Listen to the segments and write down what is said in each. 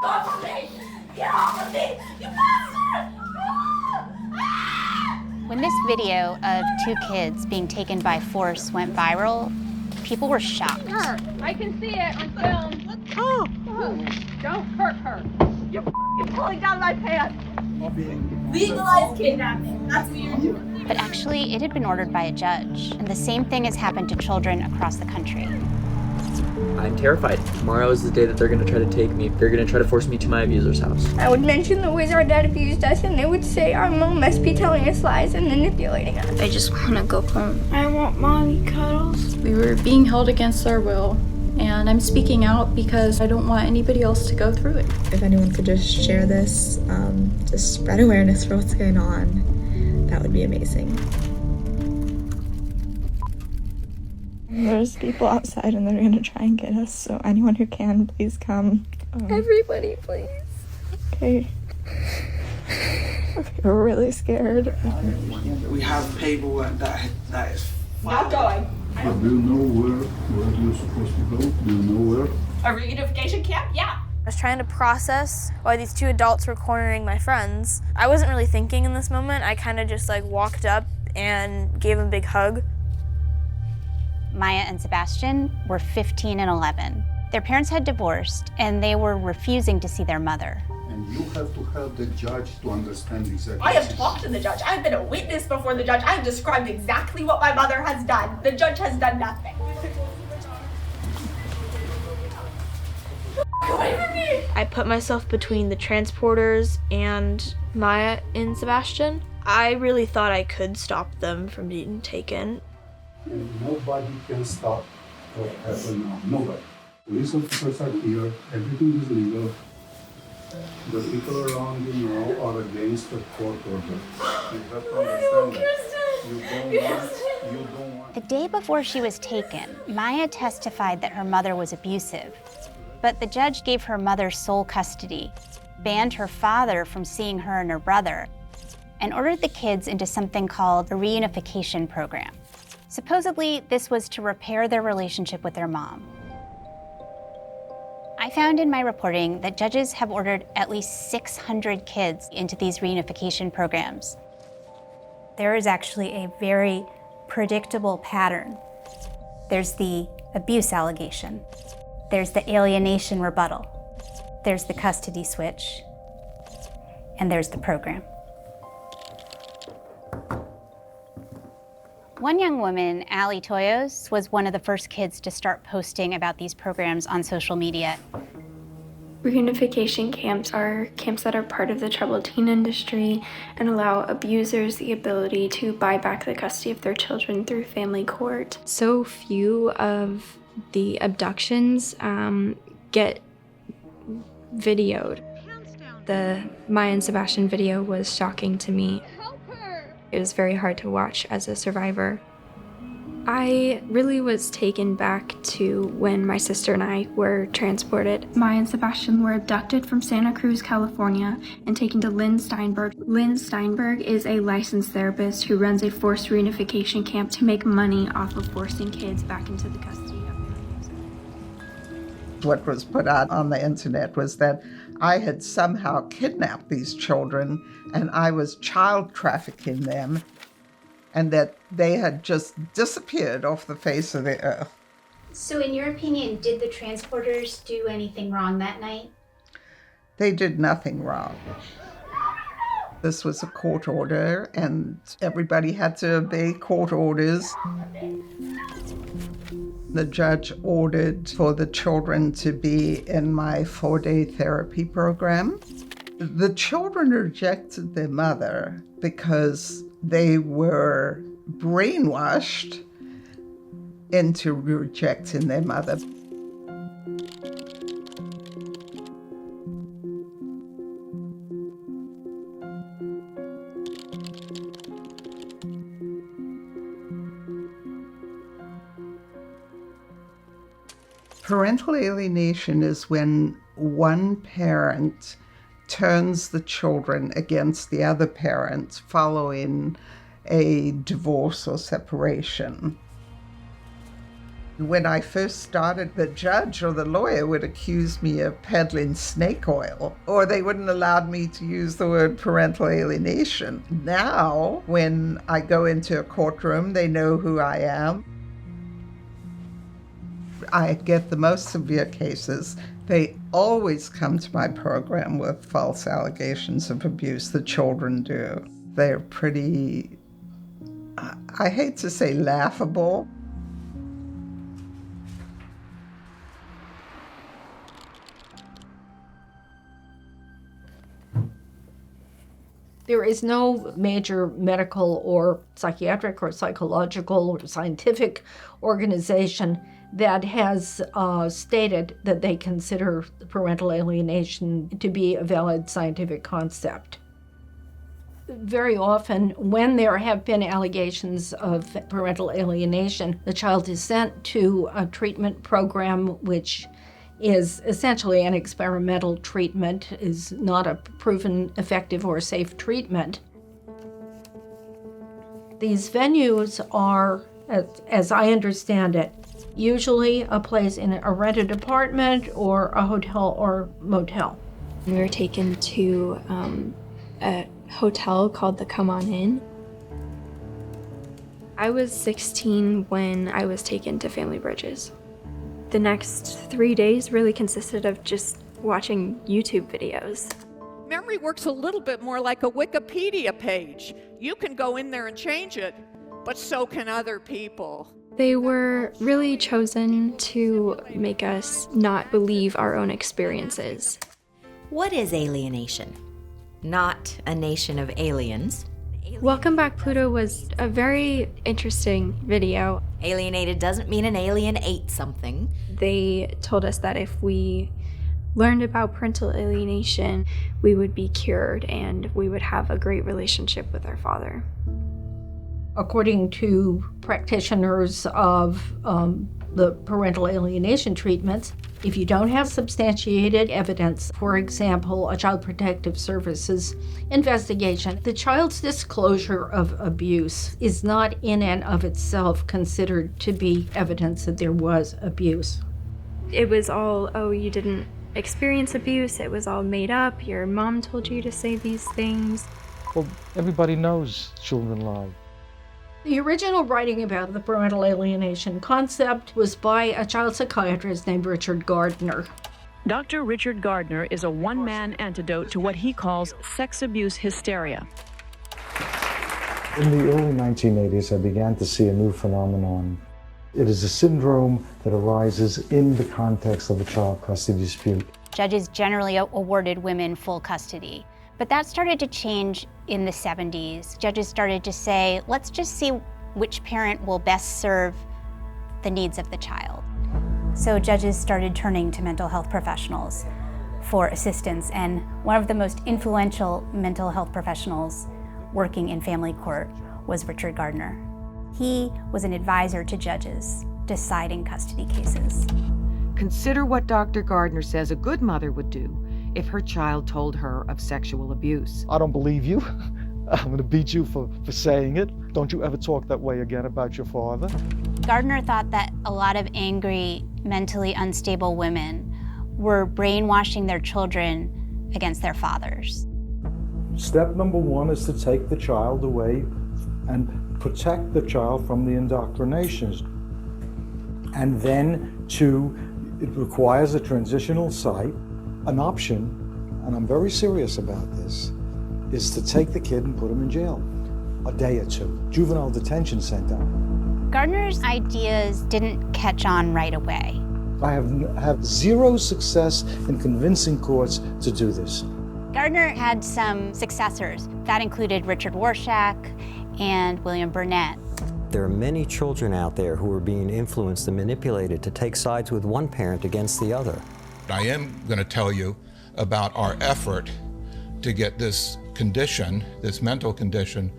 off of me! Get off of me! You bastard! When this video of 2 kids being taken by force went viral, people were shocked. I can see it on film. Oh! Don't hurt her. You're pulling down my pants! Legalized kidnapping. That's what you're doing. But actually, it had been ordered by a judge, and the same thing has happened to children across the country. I'm terrified. Tomorrow is the day that they're going to try to take me. They're going to try to force me to my abuser's house. I would mention the ways our dad abused us, and they would say our mom must be telling us lies and manipulating us. I just want to go home. I want mommy cuddles. We were being held against our will, and I'm speaking out because I don't want anybody else to go through it. If anyone could just share this, just spread awareness for what's going on, that would be amazing. There's people outside and they're gonna try and get us, so anyone who can, please come. Everybody, please. Okay. We're really scared. We have paperwork that is Not going. But do you know where you're supposed to go? Do you know where? A reunification camp? Yeah. I was trying to process why these 2 adults were cornering my friends. I wasn't really thinking in this moment. I kind of just walked up and gave them a big hug. Maya and Sebastian were 15 and 11. Their parents had divorced, and they were refusing to see their mother. And you have to help the judge to understand exactly. I have talked to the judge. I've been a witness before the judge. I've described exactly what my mother has done. The judge has done nothing. Away from me! I put myself between the transporters and Maya and Sebastian. I really thought I could stop them from being taken. And nobody can stop what happened now. Nobody. Police officers are here. Everything is legal. The people around you now are against the court order. You have to understand that. You don't want. The day before she was taken, Maya testified that her mother was abusive. But the judge gave her mother sole custody, banned her father from seeing her and her brother, and ordered the kids into something called a reunification program. Supposedly, this was to repair their relationship with their mom. I found in my reporting that judges have ordered at least 600 kids into these reunification programs. There is actually a very predictable pattern. There's the abuse allegation. There's the alienation rebuttal. There's the custody switch. And there's the program. One young woman, Allie Toyos, was one of the first kids to start posting about these programs on social media. Reunification camps are camps that are part of the troubled teen industry and allow abusers the ability to buy back the custody of their children through family court. So few of the abductions get videoed. The Maya and Sebastian video was shocking to me. It was very hard to watch as a survivor. I really was taken back to when my sister and I were transported. Maya and Sebastian were abducted from Santa Cruz, California, and taken to Lynn Steinberg. Lynn Steinberg is a licensed therapist who runs a forced reunification camp to make money off of forcing kids back into the custody of their abusers. What was put out on the internet was that I had somehow kidnapped these children and I was child trafficking them, and that they had just disappeared off the face of the earth. So in your opinion, did the transporters do anything wrong that night? They did nothing wrong. This was a court order and everybody had to obey court orders. The judge ordered for the children to be in my 4-day therapy program. The children rejected their mother because they were brainwashed into rejecting their mother. Parental alienation is when one parent turns the children against the other parent following a divorce or separation. When I first started, the judge or the lawyer would accuse me of peddling snake oil, or they wouldn't allow me to use the word parental alienation. Now, when I go into a courtroom, they know who I am. I get the most severe cases. They always come to my program with false allegations of abuse. The children do. They're pretty, I hate to say laughable. There is no major medical or psychiatric or psychological or scientific organization that has stated that they consider parental alienation to be a valid scientific concept. Very often, when there have been allegations of parental alienation, the child is sent to a treatment program which is essentially an experimental treatment, is not a proven effective or safe treatment. These venues are, as I understand it, usually a place in a rented apartment or a hotel or motel. We were taken to a hotel called the Come On Inn. I was 16 when I was taken to Family Bridges. The next 3 days really consisted of just watching YouTube videos. Memory works a little bit more like a Wikipedia page. You can go in there and change it, but so can other people. They were really chosen to make us not believe our own experiences. What is alienation? Not a nation of aliens. Welcome Back Pluto was a very interesting video. Alienated doesn't mean an alien ate something. They told us that if we learned about parental alienation, we would be cured and we would have a great relationship with our father. According to practitioners of the parental alienation treatments, if you don't have substantiated evidence, for example, a Child Protective Services investigation, the child's disclosure of abuse is not in and of itself considered to be evidence that there was abuse. It was all, oh, you didn't experience abuse, it was all made up, your mom told you to say these things. Well, everybody knows children lie. The original writing about the parental alienation concept was by a child psychiatrist named Richard Gardner. Dr. Richard Gardner is a one-man antidote to what he calls sex abuse hysteria. In the early 1980s, I began to see a new phenomenon. It is a syndrome that arises in the context of a child custody dispute. Judges generally awarded women full custody. But that started to change in the 70s. Judges started to say, let's just see which parent will best serve the needs of the child. So judges started turning to mental health professionals for assistance, and one of the most influential mental health professionals working in family court was Richard Gardner. He was an advisor to judges deciding custody cases. Consider what Dr. Gardner says a good mother would do if her child told her of sexual abuse. I don't believe you. I'm going to beat you for saying it. Don't you ever talk that way again about your father. Gardner thought that a lot of angry, mentally unstable women were brainwashing their children against their fathers. Step number one is to take the child away and protect the child from the indoctrinations. And then it requires a transitional site. An option, and I'm very serious about this, is to take the kid and put him in jail a day or two. Juvenile detention center. Gardner's ideas didn't catch on right away. I have zero success in convincing courts to do this. Gardner had some successors. That included Richard Warshak and William Burnett. There are many children out there who are being influenced and manipulated to take sides with one parent against the other. I am going to tell you about our effort to get this condition, this mental condition,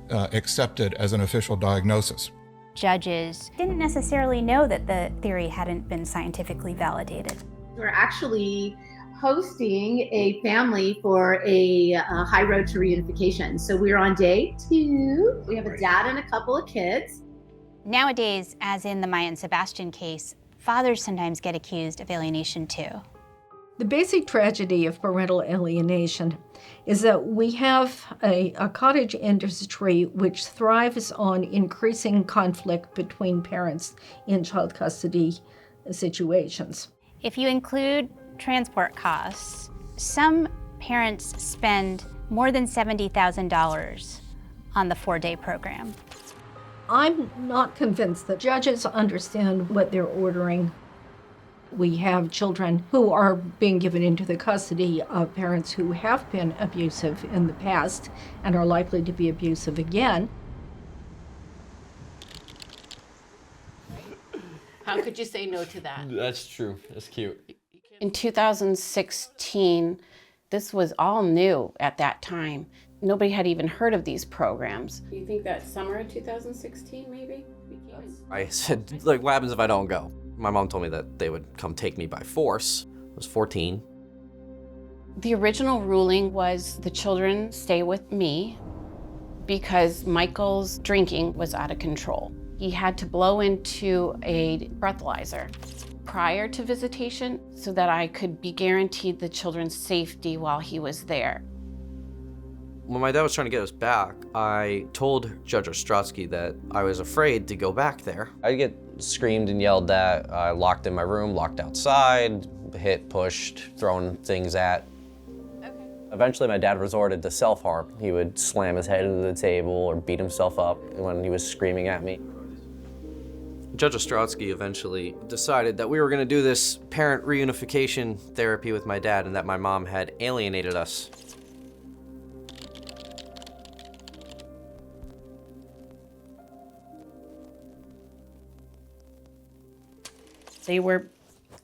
accepted as an official diagnosis. Judges didn't necessarily know that the theory hadn't been scientifically validated. We're actually hosting a family for a high road to reunification. So we're on day 2. We have a dad and a couple of kids. Nowadays, as in the Maya and Sebastian case, fathers sometimes get accused of alienation too. The basic tragedy of parental alienation is that we have a cottage industry which thrives on increasing conflict between parents in child custody situations. If you include transport costs, some parents spend more than $70,000 on the 4-day program. I'm not convinced that judges understand what they're ordering. We have children who are being given into the custody of parents who have been abusive in the past and are likely to be abusive again. How could you say no to that? That's true. That's cute. In 2016, this was all new at that time. Nobody had even heard of these programs. Do you think that summer of 2016 maybe? I said, like, what happens if I don't go? My mom told me that they would come take me by force. I was 14. The original ruling was the children stay with me because Michael's drinking was out of control. He had to blow into a breathalyzer prior to visitation so that I could be guaranteed the children's safety while he was there. When my dad was trying to get us back, I told Judge Ostrowski that I was afraid to go back there. I'd get screamed and yelled at, locked in my room, locked outside, hit, pushed, thrown things at. Okay. Eventually my dad resorted to self-harm. He would slam his head into the table or beat himself up when he was screaming at me. Judge Ostrowski eventually decided that we were going to do this parent reunification therapy with my dad and that my mom had alienated us. They were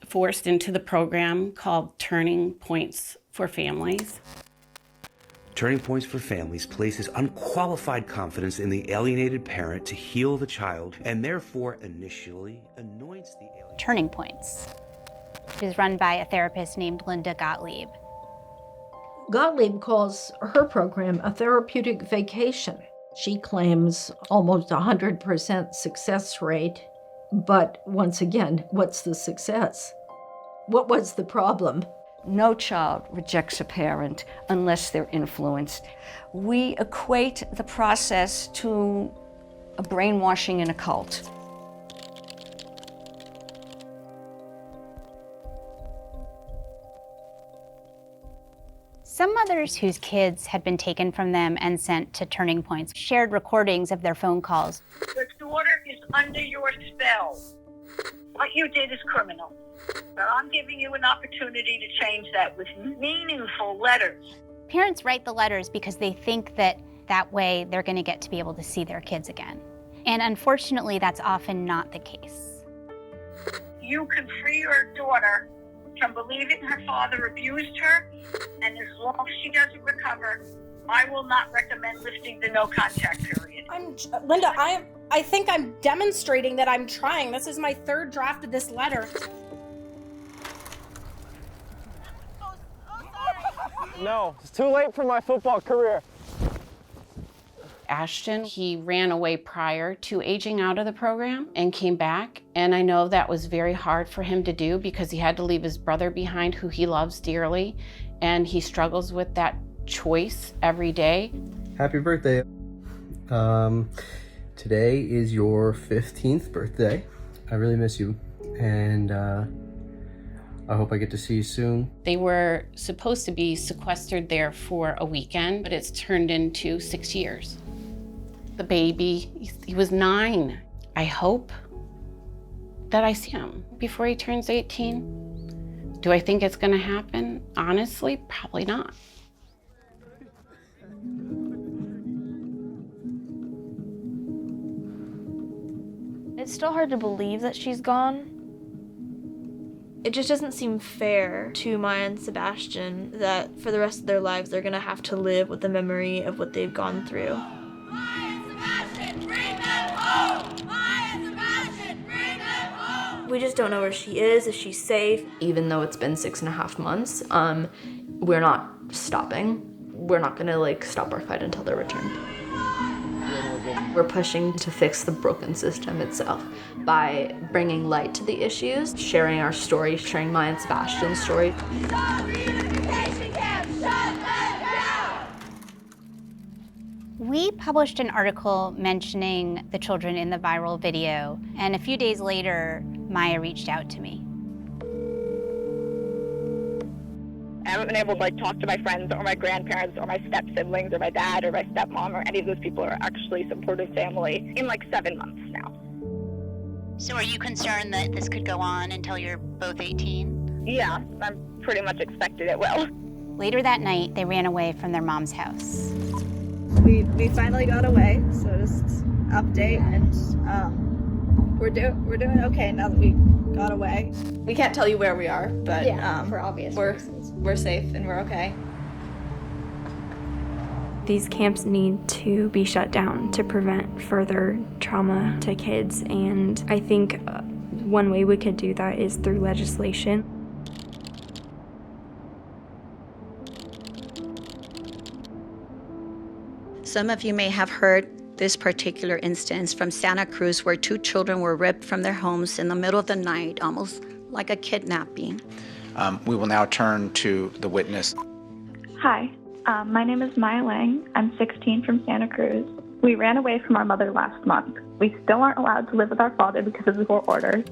forced into the program called Turning Points for Families. Turning Points for Families places unqualified confidence in the alienated parent to heal the child and therefore initially anoints the alien. Turning Points. It is run by a therapist named Linda Gottlieb. Gottlieb calls her program a therapeutic vacation. She claims almost 100% success rate. But once again, what's the success? What was the problem? No child rejects a parent unless they're influenced. We equate the process to a brainwashing in a cult. Some mothers whose kids had been taken from them and sent to Turning Points shared recordings of their phone calls. Your daughter is under your spell. What you did is criminal. But I'm giving you an opportunity to change that with meaningful letters. Parents write the letters because they think that way they're going to get to be able to see their kids again. And unfortunately, that's often not the case. You can free your daughter from believing her father abused her, and as long as she doesn't recover, I will not recommend lifting the no contact period. Linda, I think I'm demonstrating that I'm trying. This is my third draft of this letter. No, it's too late for my football career. Ashton, he ran away prior to aging out of the program and came back. And I know that was very hard for him to do because he had to leave his brother behind, who he loves dearly. And he struggles with that choice every day. Happy birthday. Today is your 15th birthday. I really miss you. And I hope I get to see you soon. They were supposed to be sequestered there for a weekend, but it's turned into 6 years. The baby, he was 9. I hope that I see him before he turns 18. Do I think it's gonna happen? Honestly, probably not. It's still hard to believe that she's gone. It just doesn't seem fair to Maya and Sebastian that for the rest of their lives they're gonna have to live with the memory of what they've gone through. We just don't know where she is she safe. Even though it's been 6.5 months, we're not stopping. We're not gonna stop our fight until they're returned. We're pushing to fix the broken system itself by bringing light to the issues, sharing our story, sharing my and Sebastian's story. We published an article mentioning the children in the viral video, and a few days later, Maya reached out to me. I haven't been able to talk to my friends or my grandparents or my step-siblings or my dad or my stepmom or any of those people who are actually supportive family in 7 months now. So are you concerned that this could go on until you're both 18? Yeah, I'm pretty much expecting it will. Later that night, they ran away from their mom's house. We finally got away, so just update, and we're doing okay now that we got away. We can't tell you where we are, but for obvious reasons. We're safe and we're okay. These camps need to be shut down to prevent further trauma to kids, and I think one way we could do that is through legislation. Some of you may have heard this particular instance from Santa Cruz where 2 children were ripped from their homes in the middle of the night, almost like a kidnapping. We will now turn to the witness. Hi, my name is Maya Lang. I'm 16 from Santa Cruz. We ran away from our mother last month. We still aren't allowed to live with our father because of the court orders.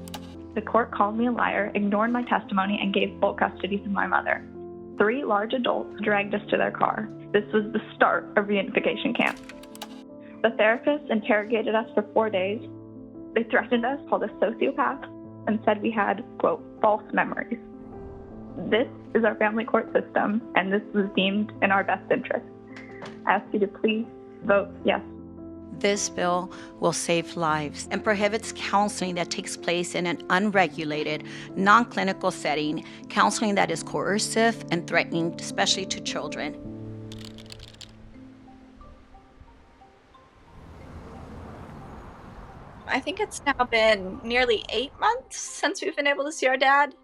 The court called me a liar, ignored my testimony, and gave full custody to my mother. 3 large adults dragged us to their car. This was the start of reunification camp. The therapist interrogated us for 4 days. They threatened us, called us sociopaths, and said we had, quote, false memories. This is our family court system, and this was deemed in our best interest. I ask you to please vote yes. This bill will save lives and prohibits counseling that takes place in an unregulated, non-clinical setting, counseling that is coercive and threatening, especially to children. I think it's now been nearly 8 months since we've been able to see our dad.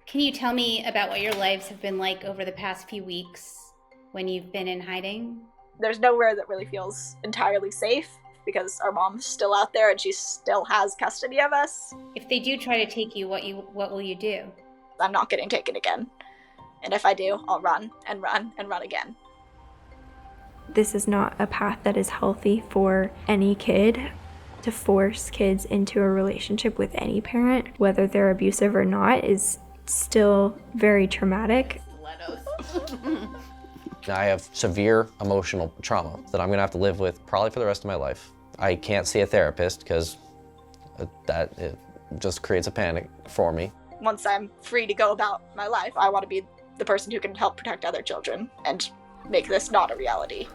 Can you tell me about what your lives have been like over the past few weeks when you've been in hiding? There's nowhere that really feels entirely safe because our mom's still out there and she still has custody of us. If they do try to take you, what will you do? I'm not getting taken again. And if I do, I'll run and run and run again. This is not a path that is healthy for any kid. To force kids into a relationship with any parent, whether they're abusive or not, is still very traumatic. I have severe emotional trauma that I'm gonna have to live with probably for the rest of my life. I can't see a therapist because it just creates a panic for me. Once I'm free to go about my life, I want to be the person who can help protect other children and make this not a reality.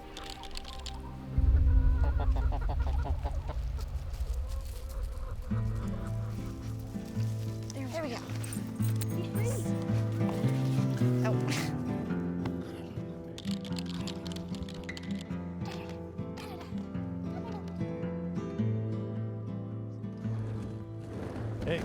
There we go. Hey.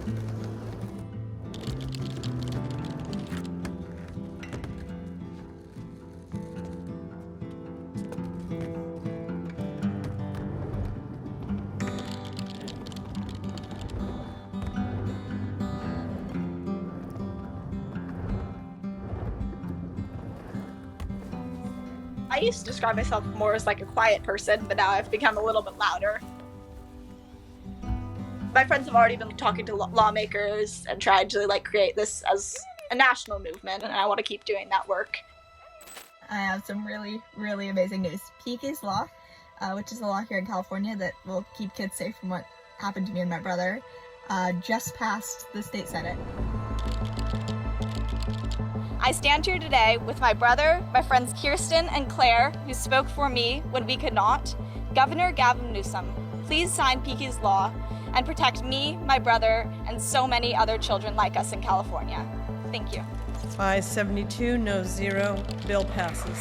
I used to describe myself more as a quiet person, but now I've become a little bit louder. My friends have already been talking to lawmakers and tried to create this as a national movement, and I want to keep doing that work. I have some really, really amazing news. Peaky's Law, which is a law here in California that will keep kids safe from what happened to me and my brother, just passed the state Senate. I stand here today with my brother, my friends Kirsten and Claire, who spoke for me when we could not, Governor Gavin Newsom. Please sign Peaky's Law and protect me, my brother, and so many other children like us in California. Thank you. Ayes 72, no 0. Bill passes.